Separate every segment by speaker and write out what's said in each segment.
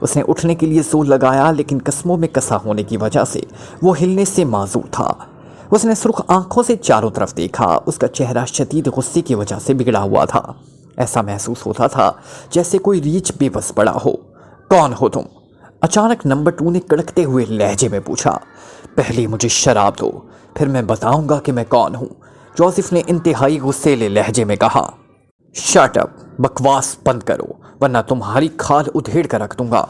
Speaker 1: اس نے اٹھنے کے لیے زور لگایا لیکن قسموں میں کسا ہونے کی وجہ سے وہ ہلنے سے معذور تھا۔ اس نے سرخ آنکھوں سے چاروں طرف دیکھا۔ اس کا چہرہ شدید غصے کی وجہ سے بگڑا ہوا تھا۔ ایسا محسوس ہوتا تھا جیسے کوئی ریچھ بے بس پڑا ہو۔ کون ہو تم؟ اچانک نمبر 2 نے کڑکتے ہوئے لہجے میں پوچھا۔ پہلے مجھے شراب دو، پھر میں بتاؤں گا کہ میں کون ہوں، جوزف نے انتہائی غصیلے لہجے میں کہا۔ شٹ اپ، بکواس بند کرو ورنہ تمہاری کھال ادھیڑ کر رکھ دوں گا۔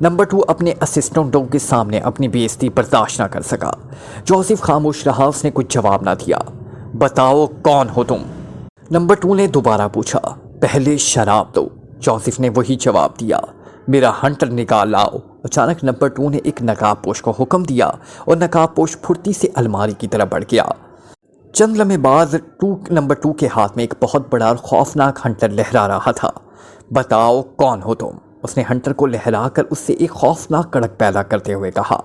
Speaker 1: نمبر 2 اپنے اسسٹنٹوں کے سامنے اپنی بے عزتی برداشت نہ کر سکا۔ جوزف خاموش رہا، اس نے کچھ جواب نہ دیا۔ بتاؤ کون ہو تم؟ نمبر 2 نے دوبارہ پوچھا۔ پہلے شراب دو، جوزف نے وہی جواب دیا۔ میرا ہنٹر نکال لاؤ۔ اچانک نمبر 2 نے ایک نقاب پوش کو حکم دیا اور نقاب پوش پھرتی سے الماری کی طرف بڑھ گیا۔ چند لمحے بعد نمبر 2 کے ہاتھ میں ایک بہت بڑا اور خوفناک ہنٹر لہرا رہا تھا۔ بتاؤ کون ہو تم؟ اس نے ہنٹر کو لہرا کر اس سے ایک خوفناک کڑک پیدا کرتے ہوئے کہا۔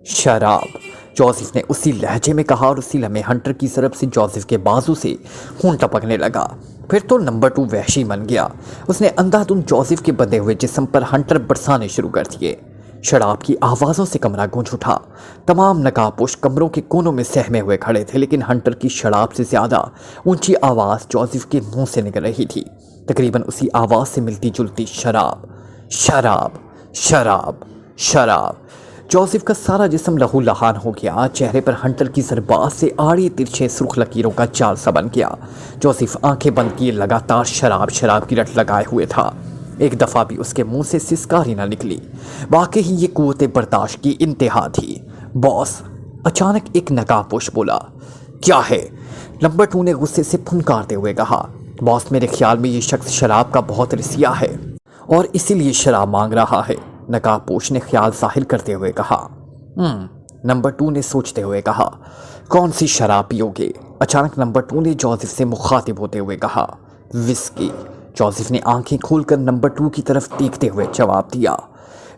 Speaker 1: شراب، جوزف نے اسی لہجے میں کہا اور اسی لمحے ہنٹر کی طرف سے جوزف کے بازو سے خون ٹپکنے لگا۔ پھر تو نمبر 2 وحشی بن گیا۔ اس نے اندھا دھند جوزف کے بندھے ہوئے جسم پر ہنٹر برسانے شروع کر دیے۔ شراب کی آوازوں سے کمرہ گونج اٹھا۔ تمام نقاب پوش کمروں کے کونوں میں سہمے ہوئے کھڑے تھے، لیکن ہنٹر کی شراب سے زیادہ اونچی آواز جوزف کے منہ سے نکل رہی تھی، تقریباً اسی آواز سے ملتی جلتی شراب، شراب، شراب، شراب۔ جوزف کا سارا جسم لہو لہان ہو گیا، چہرے پر ہنٹر کی ضربات سے آڑے ترچھے سرخ لکیروں کا جال سا بن گیا۔ جوزف آنکھیں بند کیے لگاتار شراب شراب کی رٹ لگائے ہوئے تھا۔ ایک دفعہ بھی اس کے منہ سے سسکاری نہ نکلی۔ واقعی یہ قوت برداشت کی انتہا تھی۔ باس، اچانک ایک نقاب پوش بولا۔ کیا ہے؟ نمبر 2 نے غصے سے پھنکارتے ہوئے کہا۔ باس، میرے خیال میں یہ شخص شراب کا بہت رسیا ہے اور اسی لیے شراب مانگ رہا ہے، نقاب پوش نے خیال ظاہر کرتے ہوئے کہا۔ نمبر 2 نے سوچتے ہوئے کہا۔ کون سی شراب پیو گے؟ اچانک نمبر 2 نے جوزف سے مخاطب ہوتے ہوئے کہا۔ وسکی، جوزف نے آنکھیں کھول کر نمبر 2 کی طرف دیکھتے ہوئے جواب دیا۔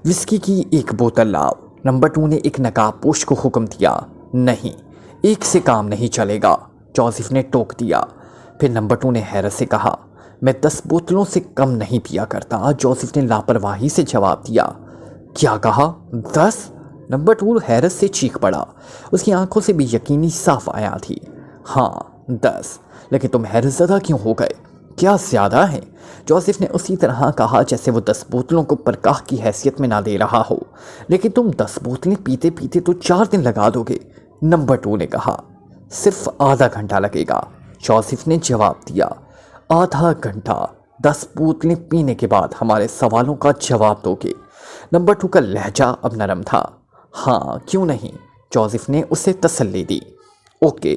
Speaker 1: وسکی کی ایک بوتل لاؤ۔ نمبر 2 نے ایک نقاب پوش کو حکم دیا۔ نہیں، ایک سے کام نہیں چلے گا، جوزف نے ٹوک دیا۔ پھر نمبر 2 نے حیرت سے کہا۔ میں 10 بوتلوں سے کم نہیں پیا کرتا، جوزف نے لاپرواہی سے جواب دیا۔ کیا کہا؟ 10؟ نمبر 2 حیرت سے چیخ پڑا۔ اس کی آنکھوں سے بھی یقینی صاف آیا تھی۔ ہاں 10، لیکن تم حیرت زدہ کیوں ہو گئے؟ کیا زیادہ ہے؟ جوزف نے اسی طرح کہا جیسے وہ 10 بوتلوں کو پرکاہ کی حیثیت میں نہ دے رہا ہو۔ لیکن تم 10 بوتلیں پیتے پیتے تو 4 دن لگا دو گے، نمبر 2 نے کہا۔ صرف آدھا گھنٹہ لگے گا، جوزف نے جواب دیا۔ آدھا گھنٹہ؟ 10 بوتلیں پینے کے بعد ہمارے سوالوں کا جواب دو گے؟ نمبر 2 کا لہجہ اب نرم تھا۔ ہاں کیوں نہیں، جوزف نے اسے تسلی دی۔ اوکے،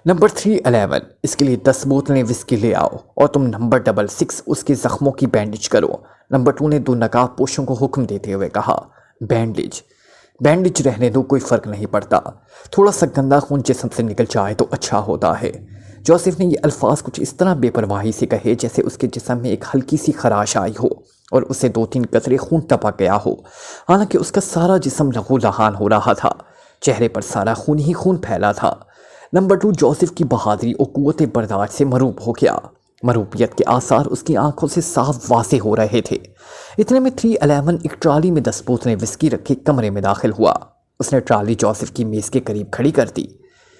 Speaker 1: نمبر 311، اس کے لیے 10 بوتلیں وسکی لے آؤ اور تم نمبر 66 اس کے زخموں کی بینڈیج کرو، نمبر 2 نے 2 نقاب پوشوں کو حکم دیتے ہوئے کہا۔ بینڈیج رہنے دو، کوئی فرق نہیں پڑتا، تھوڑا سا گندا خون جسم سے نکل جائے تو اچھا ہوتا ہے۔ جوزف نے یہ الفاظ کچھ اس طرح بے پرواہی سے کہے جیسے اس کے جسم میں ایک ہلکی سی خراش آئی ہو اور اسے 2-3 قطرے خون ٹپک گیا ہو، حالانکہ اس کا سارا جسم لہو لہان ہو رہا تھا، چہرے پر سارا خون ہی خون پھیلا تھا۔ نمبر 2 جوزف کی بہادری اور قوت برداشت سے مروب ہو گیا۔ مروبیت کے آثار اس کی آنکھوں سے صاف واضح ہو رہے تھے۔ اتنے میں 311 ایک ٹرالی میں 10 بوتلیں وسکی رکھے کمرے میں داخل ہوا۔ اس نے ٹرالی جوزف کی میز کے قریب کھڑی کر دی۔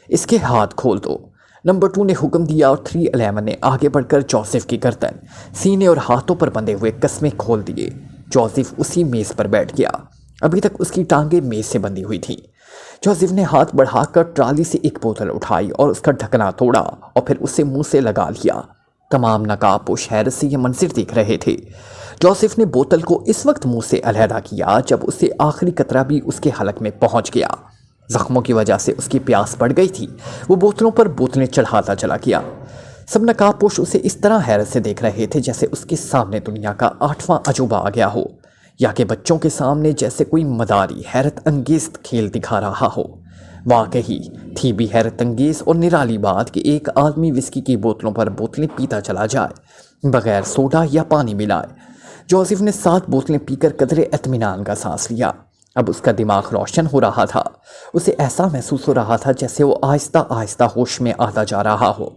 Speaker 1: اس کے ہاتھ کھول دو، نمبر 2 نے حکم دیا اور 311 نے آگے بڑھ کر جوزف کی گردن، سینے اور ہاتھوں پر بندھے ہوئے قسمیں کھول دیے۔ جوزف اسی میز پر بیٹھ گیا۔ ابھی تک اس کی ٹانگیں میز سے بندھی ہوئی تھیں۔ جوزف نے ہاتھ بڑھا کر ٹرالی سے ایک بوتل اٹھائی اور اس کا ڈھکنا توڑا اور پھر اسے منہ سے لگا لیا۔ تمام نقاب پوش حیرت سے یہ منظر دیکھ رہے تھے۔ جوزف نے بوتل کو اس وقت منہ سے علیحدہ کیا جب اسے آخری قطرہ بھی اس کے حلق میں پہنچ گیا۔ زخموں کی وجہ سے اس کی پیاس بڑھ گئی تھی، وہ بوتلوں پر بوتلیں چڑھاتا چلا گیا۔ سب نقاب پوش اسے اس طرح حیرت سے دیکھ رہے تھے جیسے اس کے سامنے دنیا کا 8واں عجوبہ آ گیا ہو، یا کہ بچوں کے سامنے جیسے کوئی مداری حیرت انگیز کھیل دکھا رہا ہو۔ واقعی تھی بھی حیرت انگیز اور نرالی بات کہ ایک آدمی وسکی کی بوتلوں پر بوتلیں پیتا چلا جائے بغیر سوڈا یا پانی ملائے۔ جوزف نے 7 بوتلیں پی کر قدرے اطمینان کا سانس لیا۔ اب اس کا دماغ روشن ہو رہا تھا۔ اسے ایسا محسوس ہو رہا تھا جیسے وہ آہستہ آہستہ ہوش میں آتا جا رہا ہو۔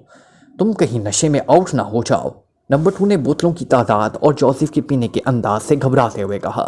Speaker 1: تم کہیں نشے میں آؤٹ نہ ہو جاؤ، نمبر 2 نے بوتلوں کی تعداد اور جوزف کے پینے کے انداز سے گھبراتے ہوئے کہا۔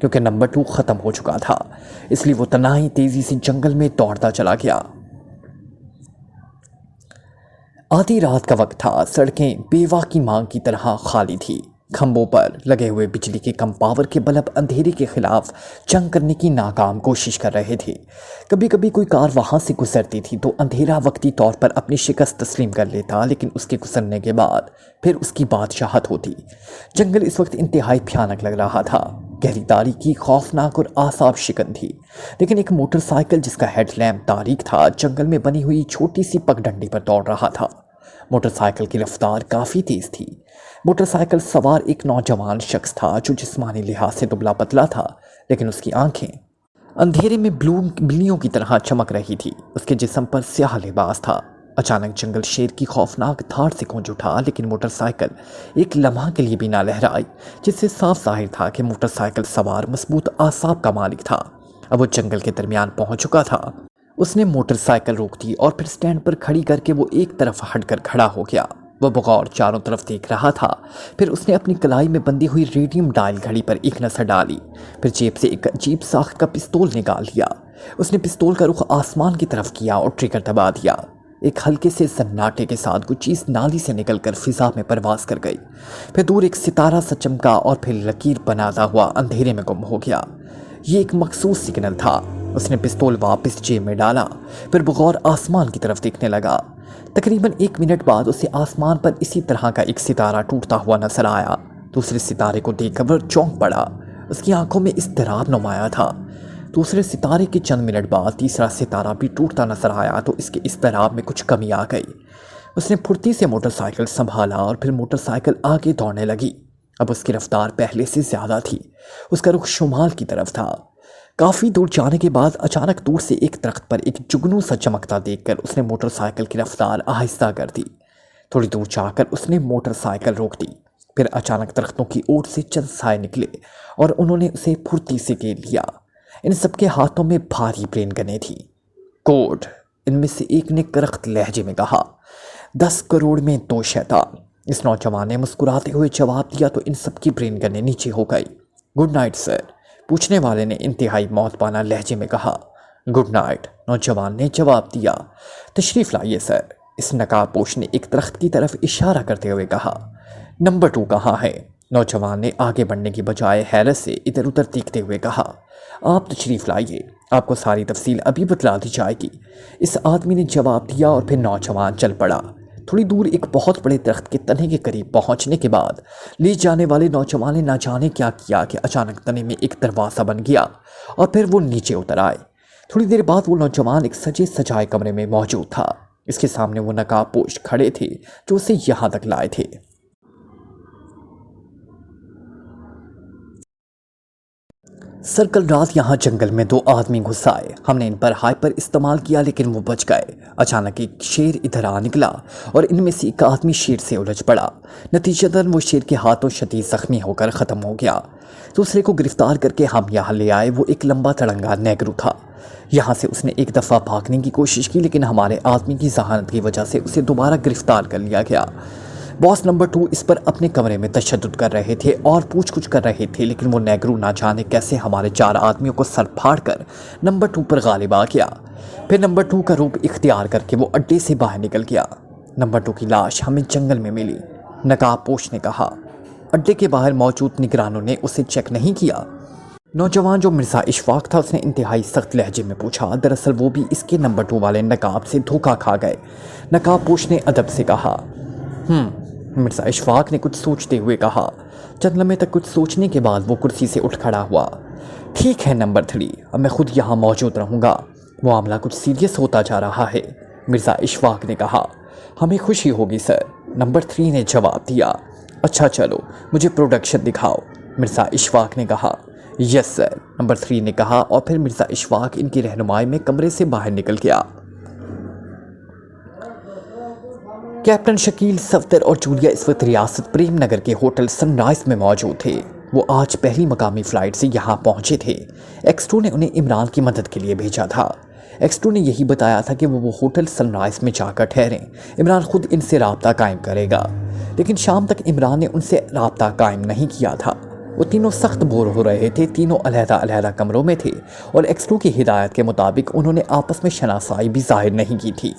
Speaker 1: کیونکہ نمبر 2 ختم ہو چکا تھا، اس لیے وہ تنہائی تیزی سے جنگل میں دوڑتا چلا گیا۔ آدھی رات کا وقت تھا، سڑکیں بیوہ کی مانگ کی طرح خالی تھی۔ کھمبوں پر لگے ہوئے بجلی کے کم پاور کے بلب اندھیرے کے خلاف جنگ کرنے کی ناکام کوشش کر رہے تھے۔ کبھی کبھی کوئی کار وہاں سے گزرتی تھی تو اندھیرا وقتی طور پر اپنی شکست تسلیم کر لیتا، لیکن اس کے گزرنے کے بعد پھر اس کی بادشاہت ہوتی۔ جنگل اس وقت انتہائی بھیانک لگ رہا تھا، گہری تاریکی خوفناک اور اعصاب شکن تھی، لیکن ایک موٹر سائیکل جس کا ہیڈ لیمپ تاریک تھا جنگل میں بنی ہوئی چھوٹی سی پگڈنڈی پر دوڑ رہا تھا۔ موٹر سائیکل کی رفتار کافی تیز تھی۔ موٹر سائیکل سوار ایک نوجوان شخص تھا جو جسمانی لحاظ سے دبلا پتلا تھا، لیکن اس کی آنکھیں اندھیرے میں بلیوں کی طرح چمک رہی تھی۔ اس کے جسم پر سیاہ لباس تھا۔ اچانک جنگل شیر کی خوفناک دھاڑ سے گونج اٹھا، لیکن موٹر سائیکل ایک لمحہ کے لیے بھی نہ لہرائی، جس سے صاف ظاہر تھا کہ موٹر سائیکل سوار مضبوط اعصاب کا مالک تھا۔ اب وہ جنگل کے درمیان پہنچ چکا تھا۔ اس نے موٹر سائیکل روک دی اور پھر سٹینڈ پر کھڑی کر کے وہ ایک طرف ہٹ کر کھڑا ہو گیا۔ وہ بغور چاروں طرف دیکھ رہا تھا۔ پھر اس نے اپنی کلائی میں بندھی ہوئی ریڈیم ڈائل گھڑی پر ایک نظر ڈالی، پھر جیب سے ایک عجیب ساخت کا پستول نکال لیا۔ اس نے پستول کا رخ آسمان کی طرف کیا اور ٹریگر دبا دیا۔ ایک ہلکے سے سناٹے کے ساتھ کچھ چیز نالی سے نکل کر فضا میں پرواز کر گئی، پھر دور ایک ستارہ سا چمکا اور پھر لکیر بناتا ہوا اندھیرے میں گم ہو گیا۔ یہ ایک مخصوص سگنل تھا۔ اس نے پستول واپس جیب میں ڈالا، پھر بغور آسمان کی طرف دیکھنے لگا۔ تقریباً 1 منٹ بعد اسے آسمان پر اسی طرح کا ایک ستارہ ٹوٹتا ہوا نظر آیا۔ دوسرے ستارے کو دیکھ کر وہ چونک پڑا۔ اس کی آنکھوں میں اضطراب نمایاں تھا۔ دوسرے ستارے کے چند منٹ بعد تیسرا ستارہ بھی ٹوٹتا نظر آیا تو اس کے اضطراب میں کچھ کمی آ گئی۔ اس نے پھرتی سے موٹر سائیکل سنبھالا اور پھر موٹر سائیکل آگے دوڑنے لگی۔ اب اس کی رفتار پہلے سے زیادہ تھی۔ اس کا رخ شمال کی طرف تھا۔ کافی دور جانے کے بعد اچانک دور سے ایک درخت پر ایک جگنو سا چمکتا دیکھ کر اس نے موٹر سائیکل کی رفتار آہستہ کر دی۔ تھوڑی دور جا کر اس نے موٹر سائیکل روک دی۔ پھر اچانک درختوں کی اوٹ سے چند سائے نکلے اور انہوں نے اسے پھرتی سے گھیر لیا۔ ان سب کے ہاتھوں میں بھاری برین گنیں تھیں۔ کوڈ، ان میں سے ایک نے کرخت لہجے میں کہا، 10 کروڑ میں 2 شیطان۔ اس نوجوان نے مسکراتے ہوئے جواب دیا تو ان سب کی برین گنیں نیچے ہو گئی۔ گڈ نائٹ سر، پوچھنے والے نے انتہائی موت پانا لہجے میں کہا۔ گڈ نائٹ، نوجوان نے جواب دیا۔ تشریف لائیے سر، اس نقاب پوش نے ایک درخت کی طرف اشارہ کرتے ہوئے کہا۔ نمبر 2 کہاں ہے؟ نوجوان نے آگے بڑھنے کی بجائے حیرت سے ادھر ادھر دیکھتے ہوئے کہا۔ آپ تشریف لائیے، آپ کو ساری تفصیل ابھی بتلا دی جائے گی، اس آدمی نے جواب دیا اور پھر نوجوان چل پڑا۔ تھوڑی دور ایک بہت بڑے درخت کے تنے کے قریب پہنچنے کے بعد لے جانے والے نوجوان نے نہ جانے کیا کیا کہ اچانک تنے میں ایک دروازہ بن گیا اور پھر وہ نیچے اتر آئے۔ تھوڑی دیر بعد وہ نوجوان ایک سجے سجائے کمرے میں موجود تھا۔ اس کے سامنے وہ نقاب پوش کھڑے تھے جو اسے یہاں تک لائے تھے۔ سر کل رات یہاں جنگل میں 2 آدمی گھس آئے، ہم نے ان پر ہائپر استعمال کیا لیکن وہ بچ گئے۔ اچانک ایک شیر ادھر آ نکلا اور ان میں سے ایک آدمی شیر سے الجھ پڑا، نتیجتاً وہ شیر کے ہاتھوں شدید زخمی ہو کر ختم ہو گیا۔ دوسرے کو گرفتار کر کے ہم یہاں لے آئے، وہ ایک لمبا تڑنگا نیگرو تھا۔ یہاں سے اس نے ایک دفعہ بھاگنے کی کوشش کی لیکن ہمارے آدمی کی ذہانت کی وجہ سے اسے دوبارہ گرفتار کر لیا گیا۔ باس نمبر 2 اس پر اپنے کمرے میں تشدد کر رہے تھے اور پوچھ گچھ کر رہے تھے، لیکن وہ نیگرو نہ جانے کیسے ہمارے 4 آدمیوں کو سر پھاڑ کر نمبر 2 پر غالب آ گیا۔ پھر نمبر 2 کا روپ اختیار کر کے وہ اڈے سے باہر نکل گیا۔ نمبر 2 کی لاش ہمیں جنگل میں ملی، نقاب پوش نے کہا۔ اڈے کے باہر موجود نگرانوں نے اسے چیک نہیں کیا؟ نوجوان جو مرزا اشفاق تھا اس نے انتہائی سخت لہجے میں پوچھا۔ دراصل وہ بھی اس کے نمبر 2 والے نقاب سے دھوکہ کھا گئے، نقاب پوش نے ادب سے کہا۔ مرزا اشفاق نے کچھ سوچتے ہوئے کہا۔ چند لمحے تک کچھ سوچنے کے بعد وہ کرسی سے اٹھ کھڑا ہوا۔ ٹھیک ہے نمبر 3، اب میں خود یہاں موجود رہوں گا، معاملہ کچھ سیریس ہوتا جا رہا ہے، مرزا اشفاق نے کہا۔ ہمیں خوشی ہوگی سر، نمبر 3 نے جواب دیا۔ اچھا چلو مجھے پروڈکشن دکھاؤ، مرزا اشفاق نے کہا۔ یس سر، نمبر 3 نے کہا اور پھر مرزا اشفاق ان کی رہنمائی میں کمرے سے باہر نکل گیا۔ کیپٹن شکیل، صفدر اور جولیا اس وقت ریاست پریم نگر کے ہوٹل سن رائز میں موجود تھے۔ وہ آج پہلی مقامی فلائٹ سے یہاں پہنچے تھے۔ ایکسٹرو نے انہیں عمران کی مدد کے لیے بھیجا تھا۔ ایکسٹرو نے یہی بتایا تھا کہ وہ ہوٹل سن رائز میں جا کر ٹھہریں، عمران خود ان سے رابطہ قائم کرے گا، لیکن شام تک عمران نے ان سے رابطہ قائم نہیں کیا تھا۔ وہ تینوں سخت بور ہو رہے تھے، تینوں علیحدہ علیحدہ کمروں میں تھے اور ایکسٹرو کی ہدایت کے مطابق انہوں نے آپس میں شناسائی بھی ظاہر نہیں کی تھی۔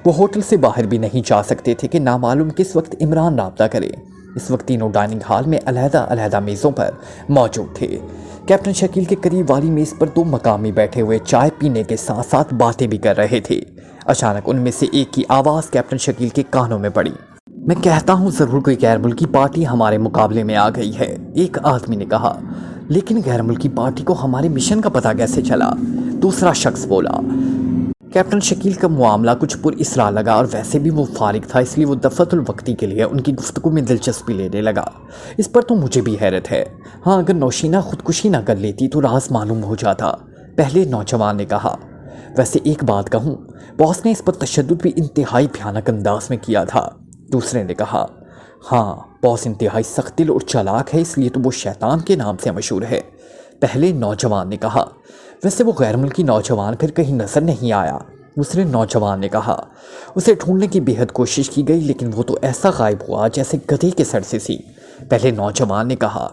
Speaker 1: وہ ہوٹل سے باہر بھی نہیں جا سکتے تھے کہ نامعلوم کس وقت عمران رابطہ کرے۔ اس وقت تینوں ڈائننگ ہال میں علیحدہ علیحدہ میزوں پر موجود تھے۔ کیپٹن شکیل کے قریب والی میز پر 2 مقامی بیٹھے ہوئے چائے پینے کے ساتھ ساتھ باتیں بھی کر رہے تھے۔ اچانک ان میں سے ایک کی آواز کیپٹن شکیل کے کانوں میں پڑی۔ میں کہتا ہوں ضرور کوئی غیر ملکی پارٹی ہمارے مقابلے میں آ گئی ہے، ایک آدمی نے کہا۔ لیکن غیر ملکی پارٹی کو ہمارے مشن کا پتہ کیسے چلا؟ دوسرا شخص بولا۔ کیپٹن شکیل کا معاملہ کچھ پر اسرار لگا اور ویسے بھی وہ فارغ تھا، اس لیے وہ دفعۃ الوقتی کے لیے ان کی گفتگو میں دلچسپی لینے لگا۔ اس پر تو مجھے بھی حیرت ہے، ہاں اگر نوشینہ خودکشی نہ کر لیتی تو راز معلوم ہو جاتا، پہلے نوجوان نے کہا۔ ویسے ایک بات کہوں، باس نے اس پر تشدد بھی انتہائی بھیانک انداز میں کیا تھا، دوسرے نے کہا۔ ہاں باس انتہائی سخت دل اور چالاک ہے، اس لیے تو وہ شیطان کے نام سے مشہور ہے، پہلے نوجوان نے کہا۔ ویسے وہ غیر ملکی نوجوان پھر کہیں نظر نہیں آیا، دوسرے نوجوان نے کہا۔ اسے ڈھونڈنے کی بے حد کوشش کی گئی لیکن وہ تو ایسا غائب ہوا جیسے گدھے کے سر سے سی، پہلے نوجوان نے کہا۔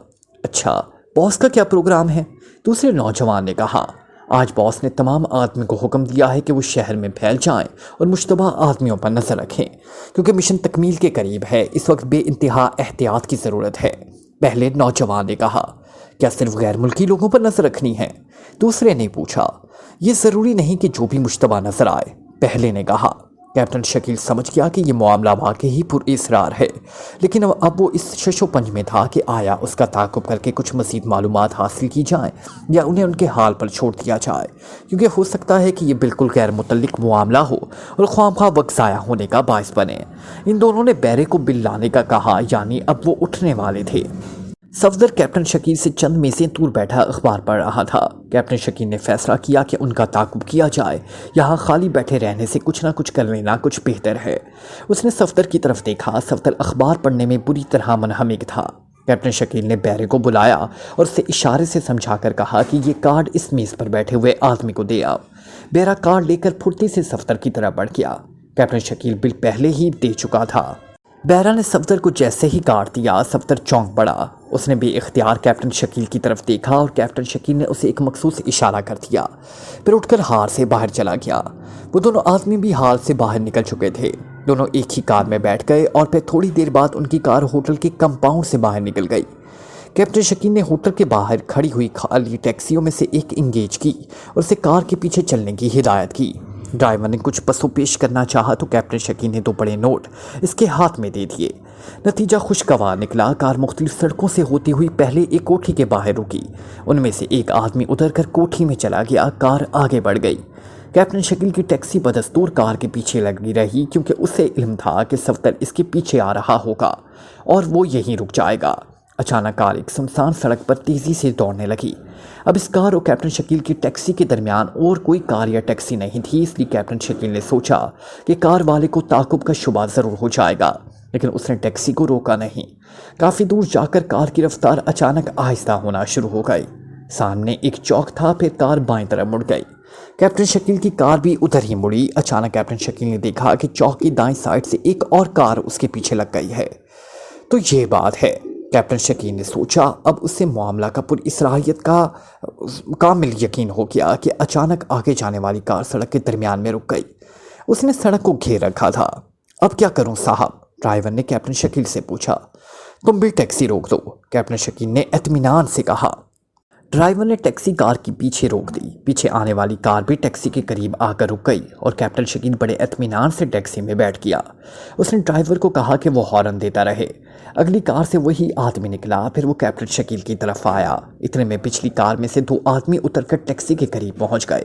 Speaker 1: اچھا باس کا کیا پروگرام ہے؟ دوسرے نوجوان نے کہا۔ آج باس نے تمام آدمیوں کو حکم دیا ہے کہ وہ شہر میں پھیل جائیں اور مشتبہ آدمیوں پر نظر رکھیں، کیونکہ مشن تکمیل کے قریب ہے، اس وقت بے انتہا احتیاط کی ضرورت ہے، پہلے نوجوان نے کہا۔ کیا صرف غیر ملکی لوگوں پر نظر رکھنی ہے؟ دوسرے نے پوچھا۔ یہ ضروری نہیں کہ جو بھی مشتبہ نظر آئے، پہلے نے کہا۔ کیپٹن شکیل سمجھ گیا کہ یہ معاملہ واقعی پر اسرار ہے، لیکن اب وہ اس شش و پنج میں تھا کہ آیا اس کا تعاقب کر کے کچھ مزید معلومات حاصل کی جائیں یا انہیں ان کے حال پر چھوڑ دیا جائے، کیونکہ ہو سکتا ہے کہ یہ بالکل غیر متعلق معاملہ ہو اور خواہ وقت ضائع ہونے کا باعث بنے۔ ان دونوں نے بیرے کو بل لانے کا کہا، یعنی اب وہ اٹھنے والے تھے۔ صفدر کیپٹن شکیل سے چند میزیں دور بیٹھا اخبار پڑھ رہا تھا۔ کیپٹن شکیل نے فیصلہ کیا کہ ان کا تعاقب کیا جائے، یہاں خالی بیٹھے رہنے سے کچھ نہ کچھ کر لینا کچھ بہتر ہے۔ اس نے صفدر کی طرف دیکھا، صفدر اخبار پڑھنے میں بری طرح منہمک تھا۔ کیپٹن شکیل نے بیرے کو بلایا اور اسے اشارے سے سمجھا کر کہا کہ یہ کارڈ اس میز پر بیٹھے ہوئے آدمی کو دے آؤ۔ بیرا کارڈ لے کر پھرتی سے صفدر کی طرف بڑھ گیا۔ کیپٹن شکیل بل پہلے ہی دے چکا تھا۔ بیرا نے صفدر کو جیسے ہی کارڈ دیا، صفدر چونک پڑا۔ اس نے بے اختیار کیپٹن شکیل کی طرف دیکھا اور کیپٹن شکیل نے اسے ایک مخصوص اشارہ کر دیا، پھر اٹھ کر ہال سے باہر چلا گیا۔ وہ دونوں آدمی بھی ہال سے باہر نکل چکے تھے۔ دونوں ایک ہی کار میں بیٹھ گئے اور پھر تھوڑی دیر بعد ان کی کار ہوٹل کے کمپاؤنڈ سے باہر نکل گئی۔ کیپٹن شکیل نے ہوٹل کے باہر کھڑی ہوئی خالی ٹیکسیوں میں سے ایک انگیج کی اور اسے کار کے پیچھے چلنے کی ہدایت کی۔ ڈرائیور نے کچھ پسو پیش کرنا چاہا تو کیپٹن شکیل نے 2 بڑے نوٹ اس کے ہاتھ میں دے دیے۔ نتیجہ خوشگوار نکلا۔ کار مختلف سڑکوں سے ہوتی ہوئی پہلے ایک کوٹھی کے باہر رکی، ان میں سے ایک آدمی اتر کر کوٹھی میں چلا گیا، کار آگے بڑھ گئی۔ کیپٹن شکیل کی ٹیکسی بدستور کار کے پیچھے لگی رہی، کیونکہ اسے علم تھا کہ صفدر اس کے پیچھے آ رہا ہوگا اور وہ یہیں رک جائے گا۔ اچانک کار ایک سنسان سڑک پر تیزی سے دوڑنے لگی۔ اب اس کار اور کیپٹن شکیل کی ٹیکسی کے درمیان اور کوئی کار یا ٹیکسی نہیں تھی، اس لیے کیپٹن شکیل نے سوچا کہ کار والے کو تعاقب کا شبہ ضرور ہو جائے گا، لیکن اس نے ٹیکسی کو روکا نہیں۔ کافی دور جا کر کار کی رفتار اچانک آہستہ ہونا شروع ہو گئی۔ سامنے ایک چوک تھا، پھر کار بائیں طرف مڑ گئی۔ کیپٹن شکیل کی کار بھی ادھر ہی مڑی۔ اچانک کیپٹن شکیل نے دیکھا کہ چوک کی دائیں سائڈ سے ایک اور کار اس کے پیچھے لگ گئی ہے۔ تو یہ بات ہے، کیپٹن شکیل نے سوچا۔ اب اسے معاملہ کا پر اسرائیت کا کامل یقین ہو گیا کہ اچانک آگے جانے والی کار سڑک کے درمیان میں رک گئی۔ اس نے سڑک کو گھیر رکھا تھا۔ اب کیا کروں صاحب؟ ڈرائیور نے کیپٹن شکیل سے پوچھا۔ تم بھی ٹیکسی روک دو، کیپٹن شکیل نے اطمینان سے کہا۔ ڈرائیور نے ٹیکسی کار کی پیچھے روک دی۔ پیچھے آنے والی کار بھی ٹیکسی کے قریب آ کر رک گئی اور کیپٹن شکیل بڑے اطمینان سے ٹیکسی میں بیٹھ گیا۔ اس نے ڈرائیور کو کہا کہ وہ ہارن دیتا رہے۔ اگلی کار سے وہی آدمی نکلا، پھر وہ کیپٹن شکیل کی طرف آیا۔ اتنے میں پچھلی کار میں سے 2 آدمی اتر کر ٹیکسی کے قریب پہنچ گئے۔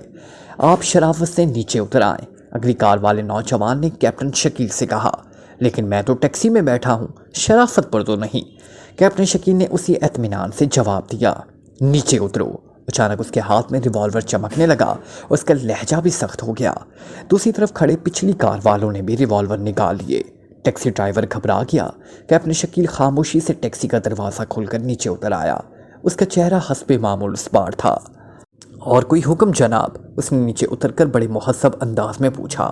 Speaker 1: آپ شرافت سے نیچے اتر آئیں، اگلی کار والے نوجوان نے کیپٹن شکیل سے کہا۔ لیکن میں تو ٹیکسی میں بیٹھا ہوں، شرافت پر تو نہیں، کیپٹن شکیل نے اسی اطمینان سے جواب دیا۔ نیچے اترو۔ اچانک اس کے ہاتھ میں ریوالور چمکنے لگا اور اس کا لہجہ بھی سخت ہو گیا۔ دوسری طرف کھڑے پچھلی کار والوں نے بھی ریوالور نکال لیے۔ ٹیکسی ڈرائیور گھبرا گیا۔ کیپٹن شکیل خاموشی سے ٹیکسی کا دروازہ کھول کر نیچے اتر آیا۔ اس کا چہرہ حسب معمول اسپاٹ تھا۔ اور کوئی حکم جناب؟ اس نے نیچے اتر کر بڑے مہذب انداز میں پوچھا۔